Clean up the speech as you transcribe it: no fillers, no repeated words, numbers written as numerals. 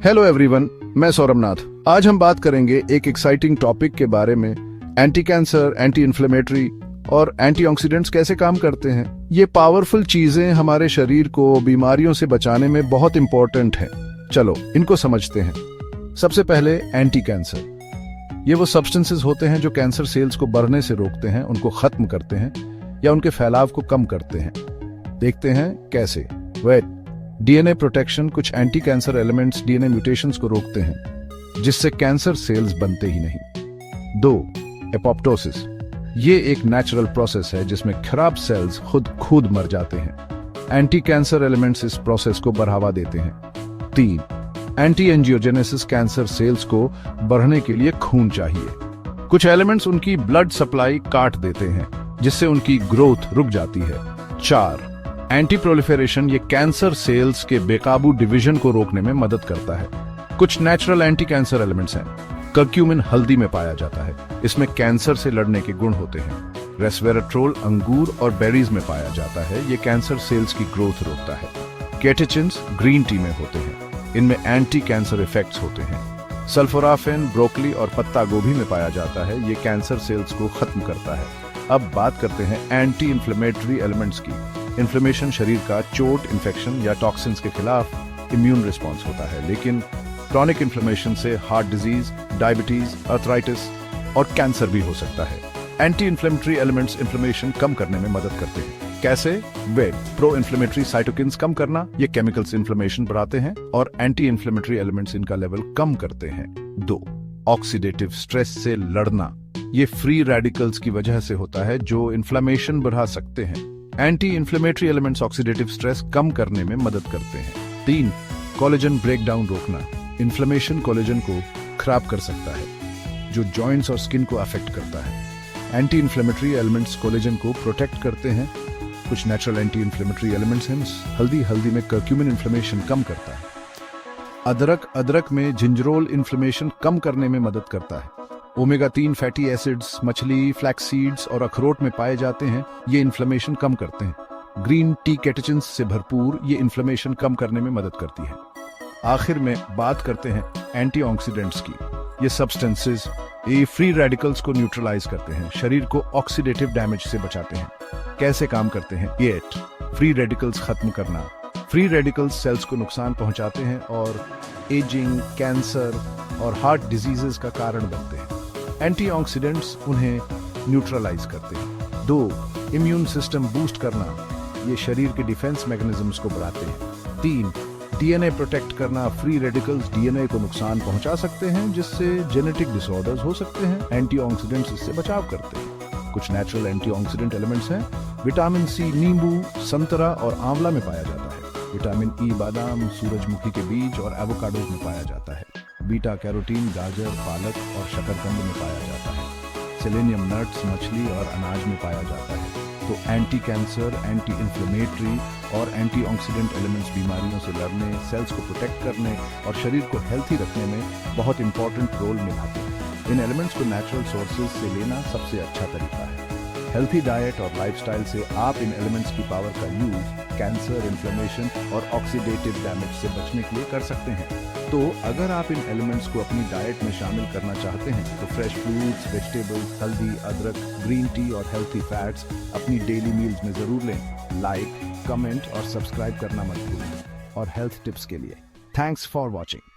Hello everyone, मैं सौरभ नाथ। आज हम बात करेंगे एक एक्साइटिंग टॉपिक के बारे में। एंटी कैंसर, एंटी इन्फ्लेमेटरी और एंटीऑक्सीडेंट्स कैसे काम करते हैं। ये पावरफुल चीजें हमारे शरीर को बीमारियों से बचाने में बहुत इंपॉर्टेंट हैं। चलो इनको समझते हैं। सबसे पहले एंटी कैंसर। ये वो सब्सटेंसेस होते हैं जो कैंसर सेल्स को बढ़ने से रोकते हैं, उनको खत्म करते हैं या उनके फैलाव को कम करते हैं। देखते हैं कैसे। DNA protection. कुछ anti cancer elements DNA mutations को रोकते हैं जिससे कैंसर सेल्स बनते ही नहीं। 2. एपोप्टोसिस। ये एक नेचुरल प्रोसेस है जिसमें खराब सेल्स खुद मर जाते हैं। एंटी कैंसर एलिमेंट्स इस प्रोसेस को बढ़ावा देते हैं। 3. Anti angiogenesis. कैंसर सेल्स को बढ़ने के लिए खून चाहिए। कुछ एलिमेंट्स उनकी ब्लड सप्लाई काट देते हैं जिससे उनकी ग्रोथ रुक जाती है। 4. Anti proliferation. ये कैंसर सेल्स के बेकाबू डिवीजन को रोकने में मदद करता है। कुछ नेचुरल एंटी कैंसर एलिमेंट्स हैं। कर्क्यूमिन हल्दी में पाया जाता है, इसमें कैंसर से लड़ने के गुण होते हैं। रेस्वेराट्रोल अंगूर और बेरीज में पाया जाता है, ये कैंसर सेल्स की ग्रोथ रोकता है। कैटेचिन्स ग्रीन टी में होते हैं, इनमें एंटी कैंसर इफेक्ट्स होते हैं। सल्फोराफेन ब्रोकली और पत्ता गोभी में पाया जाता है, ये कैंसर सेल्स को खत्म करता है। अब बात करते हैं एंटी इन्फ्लेमेटरी एलिमेंट्स की। इन्फ्लेमेशन शरीर का चोट, इन्फेक्शन या टॉक्सिन्स के खिलाफ इम्यून रिस्पॉन्स होता है, लेकिन क्रॉनिक इन्फ्लेमेशन से हार्ट डिजीज, डायबिटीज, अर्थराइटिस और कैंसर भी हो सकता है। एंटी इन्फ्लेमेटरी एलिमेंट्स इन्फ्लेमेशन कम करने में मदद करते हैं। कैसे? प्रो इन्फ्लेमेटरी साइटोकिन्स कम करना, ये केमिकल्स इन्फ्लेमेशन बढ़ाते हैं और एंटी इन्फ्लेमेटरी एलिमेंट्स इनका लेवल कम करते हैं। 2. ऑक्सीडेटिव स्ट्रेस से लड़ना। ये फ्री रेडिकल्स की वजह से होता है जो इन्फ्लेमेशन बढ़ा सकते हैं। Anti inflammatory elements oxidative stress कम करने में मदद करते हैं। 3. कोलेजन ब्रेकडाउन रोकना। इन्फ्लेमेशन कोलेजन को खराब कर सकता है जो जॉइंट्स और स्किन को अफेक्ट करता है। एंटी इन्फ्लेमेटरी एलिमेंट्स कोलेजन को प्रोटेक्ट करते हैं। कुछ नेचुरल एंटी इन्फ्लेमेटरी एलिमेंट्स हैं। हल्दी में कर्क्यूमिन इन्फ्लेमेशन कम करता है। अदरक में जिंजरोल इन्फ्लेमेशन कम करने में मदद करता है। ओमेगा 3 फैटी एसिड्स मछली, फ्लैक्स सीड्स और अखरोट में पाए जाते हैं, ये इन्फ्लेमेशन कम करते हैं। ग्रीन टी कैटेचिन्स से भरपूर, ये इन्फ्लेमेशन कम करने में मदद करती है। आखिर में बात करते हैं एंटीऑक्सीडेंट्स की। ये सब्सटेंसेस ये फ्री रेडिकल्स को न्यूट्रलाइज करते हैं, शरीर को ऑक्सीडेटिव डैमेज से बचाते हैं। कैसे काम करते हैं? 8. फ्री रेडिकल्स खत्म करना। फ्री रेडिकल्स सेल्स को नुकसान पहुंचाते हैं और एजिंग, कैंसर और हार्ट डिजीजेस का कारण बनते हैं। एंटीऑक्सीडेंट्स उन्हें न्यूट्रलाइज करते हैं। 2. इम्यून सिस्टम बूस्ट करना। ये शरीर के डिफेंस मैकेनिज्म्स को बढ़ाते हैं। 3. डीएनए प्रोटेक्ट करना। फ्री रेडिकल्स डीएनए को नुकसान पहुंचा सकते हैं जिससे जेनेटिक डिसऑर्डर्स हो सकते हैं। एंटीऑक्सीडेंट्स इससे बचाव करते हैं। कुछ नेचुरल एंटीऑक्सीडेंट एलिमेंट्स हैं। विटामिन सी नींबू, संतरा और आंवला में पाया जाता है। विटामिन ई बादाम, सूरजमुखी के बीज और एवोकाडोज में पाया जाता है। बीटा कैरोटीन गाजर, पालक और शकरकंद में पाया जाता है। सेलेनियम नट्स, मछली और अनाज में पाया जाता है। तो एंटी कैंसर, एंटी इन्फ्लेमेटरी और एंटीऑक्सीडेंट एलिमेंट्स बीमारियों से लड़ने, सेल्स को प्रोटेक्ट करने और शरीर को हेल्थी रखने में बहुत इंपॉर्टेंट रोल निभाते हैं। इन एलिमेंट्स को नेचुरल सोर्सेज से लेना सबसे अच्छा तरीका है। हेल्थी डाइट और लाइफस्टाइल से आप इन एलिमेंट्स की पावर का यूज कैंसर, इन्फ्लेमेशन और ऑक्सीडेटिव डैमेज से बचने के लिए कर सकते हैं। तो अगर आप इन एलिमेंट्स को अपनी डाइट में शामिल करना चाहते हैं तो फ्रेश फ्रूट्स, वेजिटेबल्स, हल्दी, अदरक, ग्रीन टी और हेल्थी फैट्स अपनी डेली मील्स में जरूर लें। लाइक, कमेंट और सब्सक्राइब करना मत भूलें। और हेल्थ टिप्स के लिए थैंक्स फॉर वॉचिंग।